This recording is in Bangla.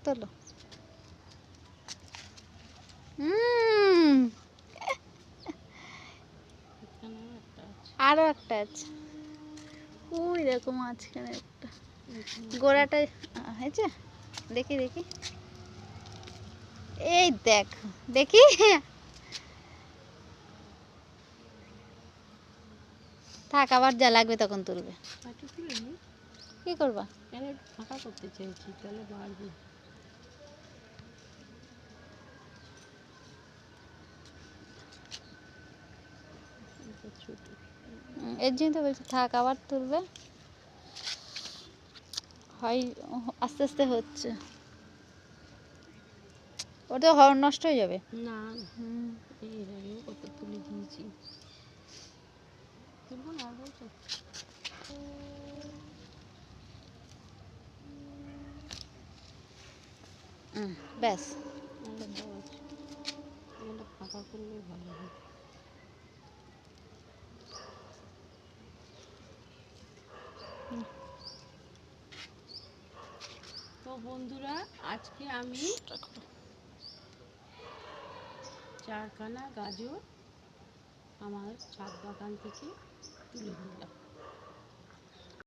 তোলো। আরো একটা আছে, ওই দেখো মাঝখানে একটা গোড়াটা হয়েছে। দেখি দেখি, এই দেখো দেখি। থাক, আবার যা লাগবে তখন তুলবে। কি করবা? ফাঁকা করতে চাইছি, তাহলে বাড়বে। এর জন্য তো বলছি থাক, আবার তুলবে। হয় আস্তে আস্তে হচ্ছে, ওটা নষ্ট হয়ে যাবে। না এর আগেও কত তুলে দিয়েছি, তুলবো না আর বলছো। ব্যাস, ফাঁকা করলে ভালো হয়। তো বন্ধুরা, আজকে আমি 4খানা গাজর আমার ছাদ বাগান থেকে তুলে নিলাম।